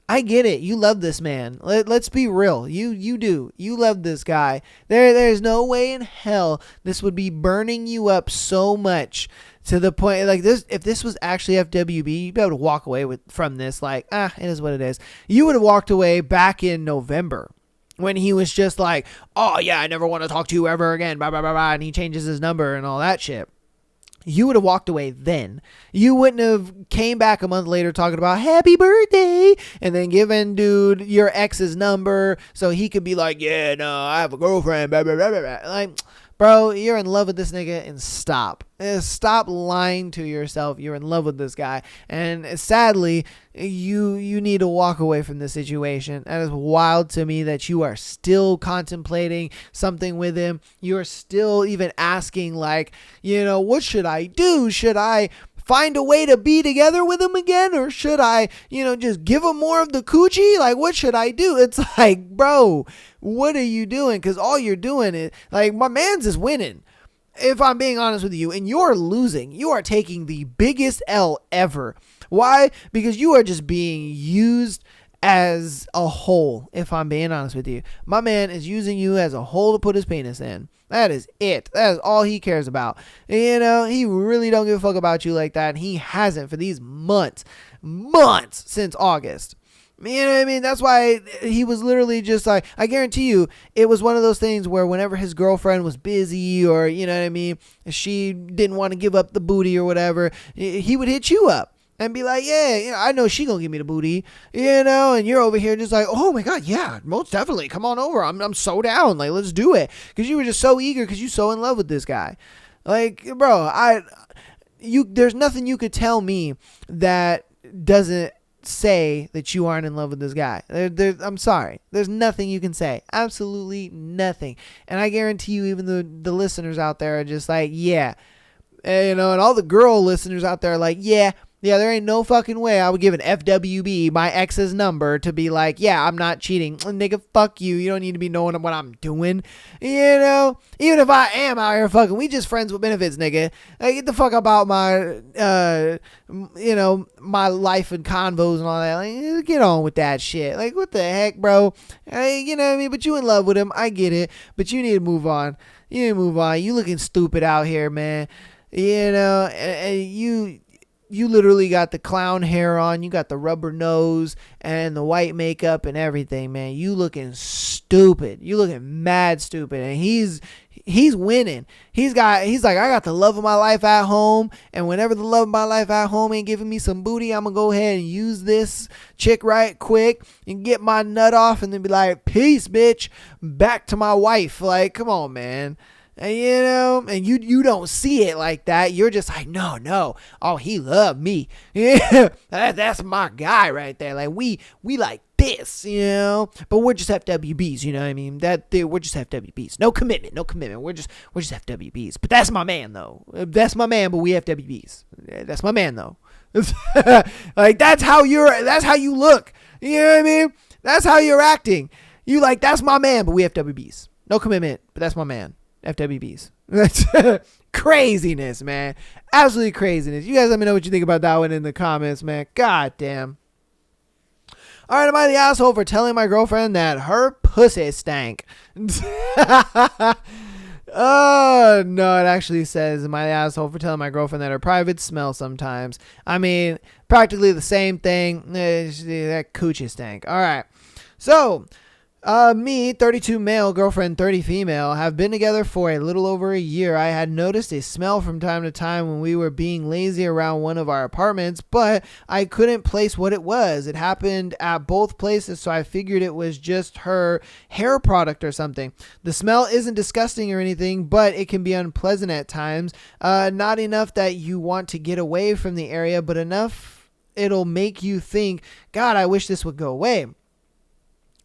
I get it. You love this man. Let's be real. You do. You love this guy. There's no way in hell this would be burning you up so much to the point like this. If this was actually FWB, you'd be able to walk away from this like, it is what it is. You would have walked away back in November when he was just like, oh yeah, I never want to talk to you ever again. Blah, blah, blah, blah, and he changes his number and all that shit. You would have walked away then. You wouldn't have came back a month later talking about happy birthday and then giving dude your ex's number so he could be like, yeah, no, I have a girlfriend. Blah, blah, blah, blah, blah. Like, bro, you're in love with this nigga and stop. Stop lying to yourself. You're in love with this guy. And sadly, you need to walk away from this situation. That is wild to me that you are still contemplating something with him. You're still even asking like, what should I do? Should I find a way to be together with him again? Or should I, just give him more of the coochie? Like, what should I do? It's like, bro, what are you doing? Because all you're doing is, like, my man's is winning. If I'm being honest with you, and you're losing, you are taking the biggest L ever. Why? Because you are just being used as a whole, if I'm being honest with you. My man is using you as a whole to put his penis in. That is it. That is all he cares about. He really don't give a fuck about you like that. And he hasn't for these months since August. You know what I mean? That's why he was literally just like, I guarantee you, it was one of those things where whenever his girlfriend was busy or, you know what I mean, she didn't want to give up the booty or whatever, he would hit you up and be like, yeah, I know she gonna give me the booty, and you're over here just like, oh my God, yeah, most definitely, come on over. I'm so down. Like, let's do it. Because you were just so eager because you're so in love with this guy. Like, bro, there's nothing you could tell me that doesn't say that you aren't in love with this guy. I'm sorry. There's nothing you can say. Absolutely nothing. And I guarantee you, even the listeners out there are just like, yeah. And all the girl listeners out there are like, yeah, Yeah, there ain't no fucking way I would give an FWB, my ex's number, to be like, yeah, I'm not cheating. Nigga, fuck you. You don't need to be knowing what I'm doing. You know? Even if I am out here fucking, we just friends with benefits, nigga. Like, get the fuck about my, my life and convos and all that. Like, get on with that shit. Like, what the heck, bro? You know what I mean? But you in love with him. I get it. But you need to move on. You looking stupid out here, man. You know, and you literally got the clown hair on, you got the rubber nose and the white makeup and everything, man. You looking stupid. You looking mad stupid. And he's winning. He's like, I got the love of my life at home, and whenever the love of my life at home ain't giving me some booty, I'm gonna go ahead and use this chick right quick and get my nut off and then be like, peace, bitch, back to my wife. Like, come on, man. And, you know, and you don't see it like that. You're just like, no. Oh, he loved me. Yeah, that's my guy right there. Like, we like this, you know. But we're just FWBs, you know what I mean? We're just FWBs. No commitment. We're just FWBs. But that's my man, though. That's my man, but we FWBs. That's my man, though. Like, that's how you look. You know what I mean? That's how you're acting. You like, that's my man, but we FWBs. No commitment, but that's my man. FWBs. That's craziness, man. Absolutely craziness. You guys let me know what you think about that one in the comments, man. God damn. Alright, am I the asshole for telling my girlfriend that her pussy stank? Oh, no, it actually says, am I the asshole for telling my girlfriend that her privates smell sometimes? I mean, practically the same thing. That coochie stank. Alright. So, me, 32 male, girlfriend 30 female, have been together for a little over a year. I had noticed a smell from time to time when we were being lazy around one of our apartments, but I couldn't place what it was. It happened at both places, so I figured it was just her hair product or something. The smell isn't disgusting or anything, but it can be unpleasant at times. Not enough that you want to get away from the area, but enough it'll make you think, God, I wish this would go away.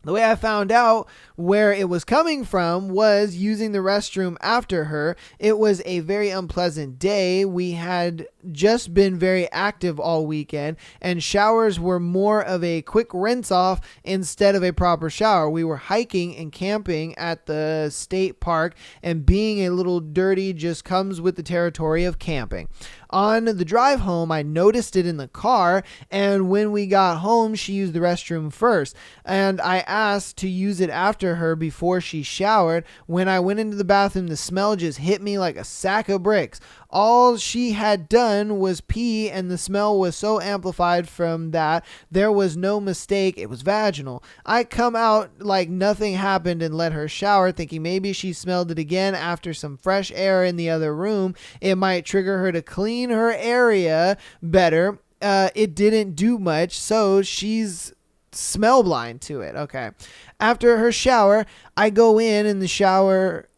The way I found out where it was coming from was using the restroom after her. It was a very unpleasant day. We had just been very active all weekend, and showers were more of a quick rinse off instead of a proper shower. We were hiking and camping at the state park, and being a little dirty just comes with the territory of camping. On the drive home, I noticed it in the car, and when we got home, she used the restroom first, and I asked to use it after her before she showered. When I went into the bathroom, the smell just hit me like a sack of bricks. All she had done was pee, and the smell was so amplified from that there was no mistake, it was vaginal. I come out like nothing happened and let her shower, thinking maybe she smelled it again after some fresh air in the other room. It might trigger her to clean her area better. It didn't do much, so she's smell blind to it. Okay. After her shower, I go in the shower.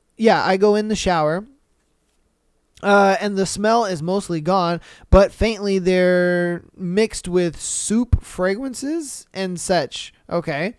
And the smell is mostly gone, but faintly they're mixed with soup fragrances and such. Okay.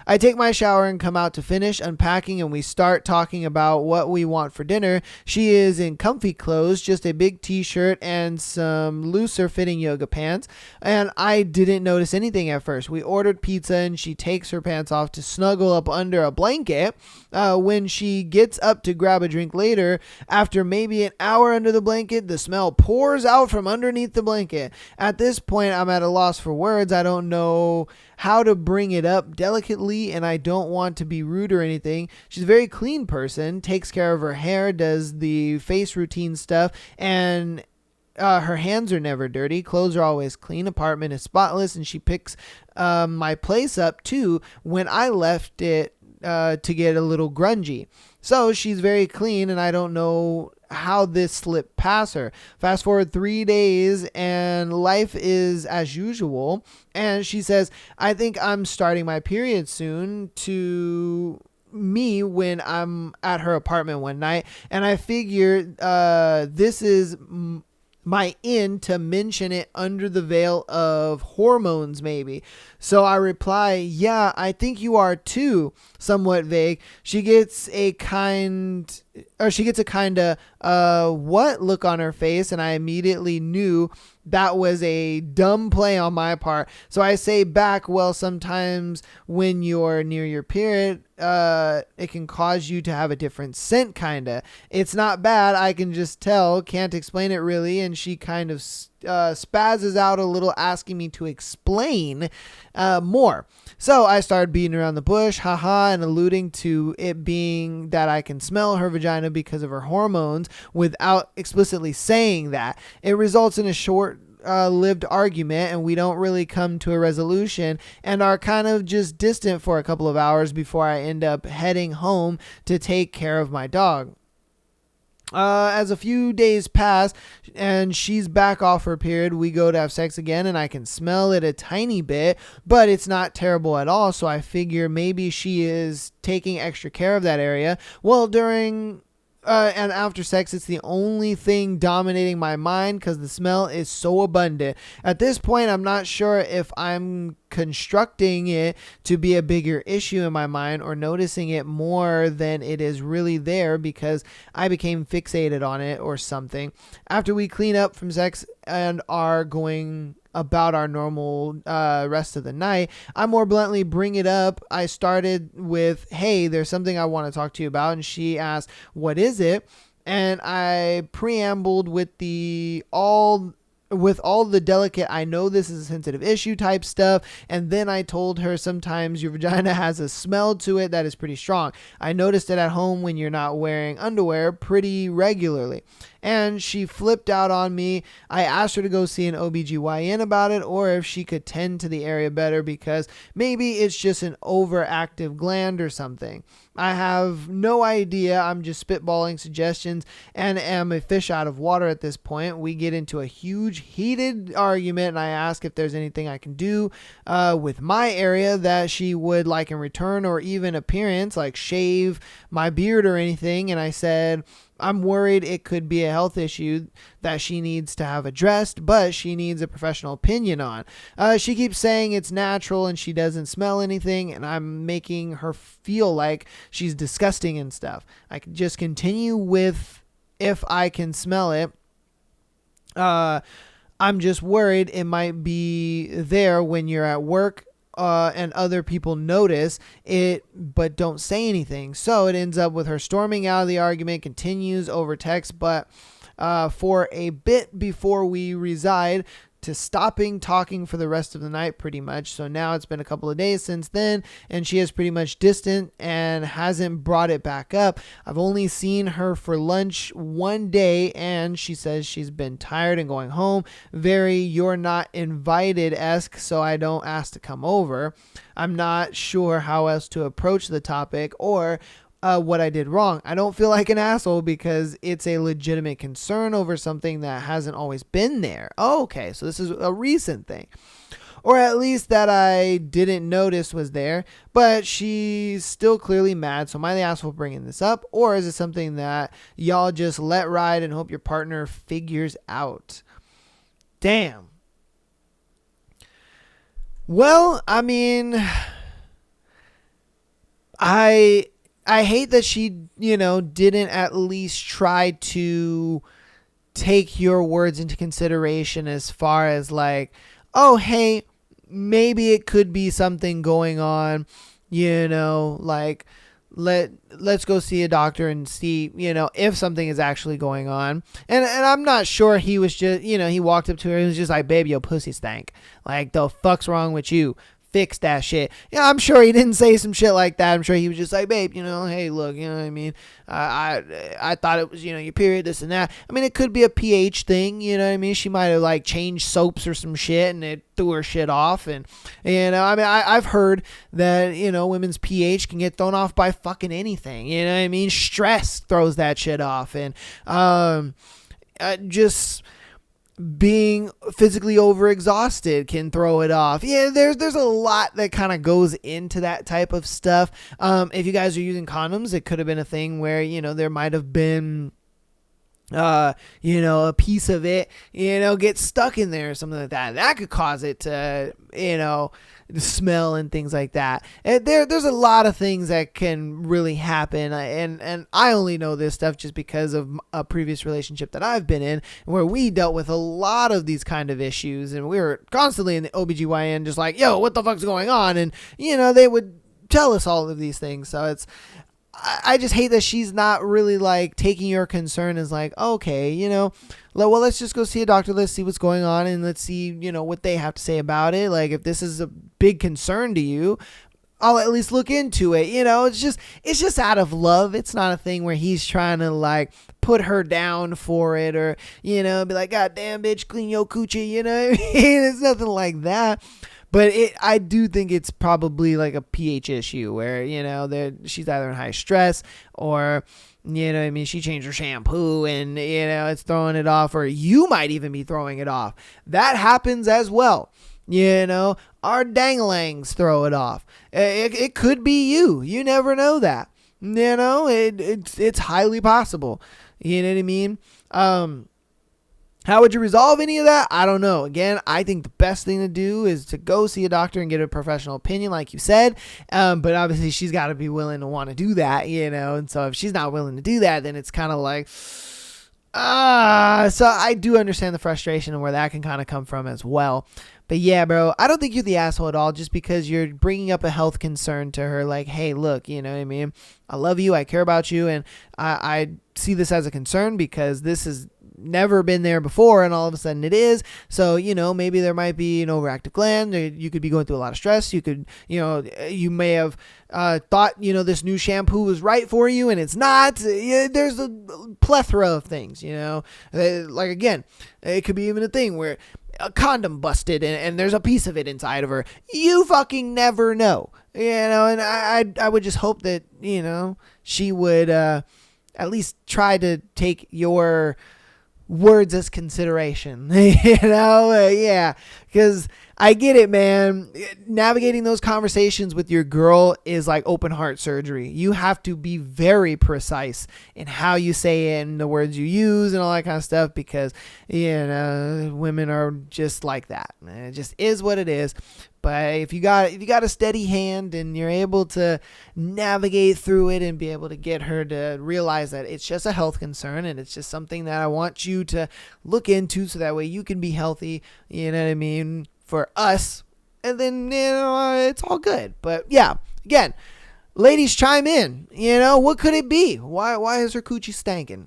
I take my shower and come out to finish unpacking, and we start talking about what we want for dinner. She is in comfy clothes, just a big t-shirt and some looser fitting yoga pants, and I didn't notice anything at first. We ordered pizza, and she takes her pants off to snuggle up under a blanket. When she gets up to grab a drink later, after maybe an hour under the blanket, the smell pours out from underneath the blanket. At this point, I'm at a loss for words. I don't know how to bring it up delicately, and I don't want to be rude or anything. She's a very clean person, takes care of her hair, does the face routine stuff, and her hands are never dirty. Clothes are always clean. Apartment is spotless, and she picks my place up too when I left it to get a little grungy. So she's very clean, and I don't know how this slipped past her. Fast forward 3 days, and life is as usual. And she says, I think I'm starting my period soon, to me when I'm at her apartment one night. And I figured this is my in to mention it under the veil of hormones, maybe. So I reply, yeah, I think you are too, somewhat vague. She gets a kind or she gets a kind of what look on her face, and I immediately knew that was a dumb play on my part. So I say back, well, sometimes when you're near your period, it can cause you to have a different scent, kind of. It's not bad, I can just tell, can't explain it really. And she kind of spazzes out a little, asking me to explain more. So I started beating around the bush, haha, and alluding to it being that I can smell her vagina because of her hormones without explicitly saying that. It results in a short lived argument, and we don't really come to a resolution and are kind of just distant for a couple of hours before I end up heading home to take care of my dog. As a few days pass and she's back off her period, we go to have sex again, and I can smell it a tiny bit, but it's not terrible at all. So I figure maybe she is taking extra care of that area. Well, during and after sex, it's the only thing dominating my mind because the smell is so abundant. At this point, I'm not sure if I'm constructing it to be a bigger issue in my mind or noticing it more than it is really there because I became fixated on it or something. After we clean up from sex and are going about our normal rest of the night, I more bluntly bring it up. I started with, hey, there's something I want to talk to you about. And she asked, what is it? And I preambled with all the delicate, I know this is a sensitive issue type stuff. And then I told her sometimes your vagina has a smell to it that is pretty strong. I noticed it at home when you're not wearing underwear pretty regularly. And she flipped out on me. I asked her to go see an OBGYN about it, or if she could tend to the area better because maybe it's just an overactive gland or something. I have no idea. I'm just spitballing suggestions and am a fish out of water at this point. We get into a huge heated argument, and I ask if there's anything I can do with my area that she would like in return, or even appearance, like shave my beard or anything. And I said, I'm worried it could be a health issue that she needs to have addressed, but she needs a professional opinion on. She keeps saying it's natural and she doesn't smell anything, and I'm making her feel like she's disgusting and stuff. I could just continue with if I can smell it. I'm just worried it might be there when you're at work and other people notice it but don't say anything. So it ends up with her storming out of the argument, continues over text, but for a bit before we reside to stopping talking for the rest of the night pretty much. So now it's been a couple of days since then, and she is pretty much distant and hasn't brought it back up. I've only seen her for lunch one day, and she says she's been tired and going home. Very you're not invited-esque, so I don't ask to come over. I'm not sure how else to approach the topic or what I did wrong. I don't feel like an asshole because it's a legitimate concern over something that hasn't always been there. Oh, okay, so this is a recent thing. Or at least that I didn't notice was there, but she's still clearly mad. So am I the asshole bringing this up? Or is it something that y'all just let ride and hope your partner figures out? Damn. Well, I mean, I hate that she, didn't at least try to take your words into consideration as far as like, oh, hey, maybe it could be something going on, like let's go see a doctor and see, if something is actually going on. And I'm not sure he was just, he walked up to her and was just like, baby, your pussy stank. Like, the fuck's wrong with you? Fix that shit. Yeah, I'm sure he didn't say some shit like that. I'm sure he was just like, babe, hey, look, what I mean? I thought it was, your period, this and that. I mean, it could be a pH thing, what I mean? She might have like changed soaps or some shit and it threw her shit off. And, I mean, I've heard that, women's pH can get thrown off by fucking anything, what I mean? Stress throws that shit off. And, just being physically overexhausted can throw it off. Yeah, there's a lot that kind of goes into that type of stuff. If you guys are using condoms, it could have been a thing where, there might have been a piece of it, gets stuck in there or something like that. That could cause it to, smell and things like that. And there's a lot of things that can really happen. And I only know this stuff just because of a previous relationship that I've been in where we dealt with a lot of these kind of issues, and we were constantly in the OBGYN just like, yo, what the fuck's going on? And, they would tell us all of these things. So I just hate that she's not really like taking your concern as like, okay, well, let's just go see a doctor. Let's see what's going on and let's see, what they have to say about it. Like if this is a big concern to you, I'll at least look into it. It's just out of love. It's not a thing where he's trying to like put her down for it or, be like, God damn bitch, clean your coochie. It's nothing like that. But I do think it's probably like a pH issue where, she's either in high stress or, she changed her shampoo and, it's throwing it off, or you might even be throwing it off. That happens as well. Our dangalangs throw it off. It could be you. You never know that. It's highly possible. You know what I mean? How would you resolve any of that? I don't know. Again, I think the best thing to do is to go see a doctor and get a professional opinion, like you said. But obviously, she's got to be willing to want to do that, And so if she's not willing to do that, then it's kind of like, so I do understand the frustration and where that can kind of come from as well. But yeah, bro, I don't think you're the asshole at all just because you're bringing up a health concern to her. Like, hey, look, you know what I mean? I love you. I care about you. And I see this as a concern because this is never been there before and all of a sudden it is. So, maybe there might be an overactive gland. You could be going through a lot of stress. You could, you may have thought, this new shampoo was right for you and it's not. There's a plethora of things, like, again, it could be even a thing where a condom busted and there's a piece of it inside of her. You fucking never know, and I would just hope that, she would at least try to take your words as consideration, yeah, because I get it, man. Navigating those conversations with your girl is like open heart surgery. You have to be very precise in how you say it and the words you use and all that kind of stuff because, women are just like that. It just is what it is. But if you got a steady hand and you're able to navigate through it and be able to get her to realize that it's just a health concern and it's just something that I want you to look into so that way you can be healthy, you know what I mean, for us, and then, it's all good. But yeah, again, ladies, chime in. What could it be? Why is her coochie stanking?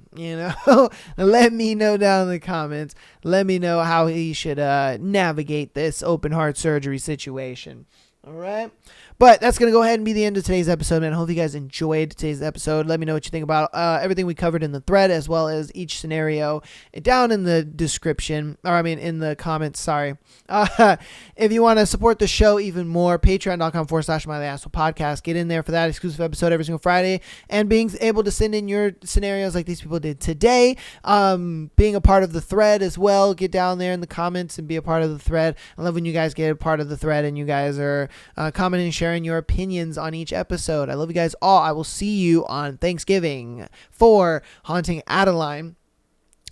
Let me know down in the comments. Let me know how he should navigate this open heart surgery situation. All right. But that's going to go ahead and be the end of today's episode, man. I hope you guys enjoyed today's episode. Let me know what you think about everything we covered in the thread, as well as each scenario down in the description, in the comments, sorry. If you want to support the show even more, patreon.com/myasshole podcast. Get in there for that exclusive episode every single Friday, and being able to send in your scenarios like these people did today. Being a part of the thread as well. Get down there in the comments and be a part of the thread. I love when you guys get a part of the thread and you guys are commenting and sharing your opinions on each episode. I love you guys all. I will see you on Thanksgiving for Haunting Adeline.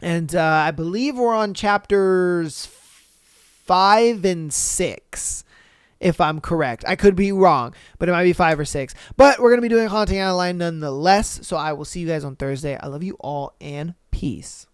And I believe we're on chapters 5 and 6, if I'm correct. I could be wrong, but it might be 5 or 6. But we're going to be doing Haunting Adeline nonetheless. So I will see you guys on Thursday. I love you all and peace.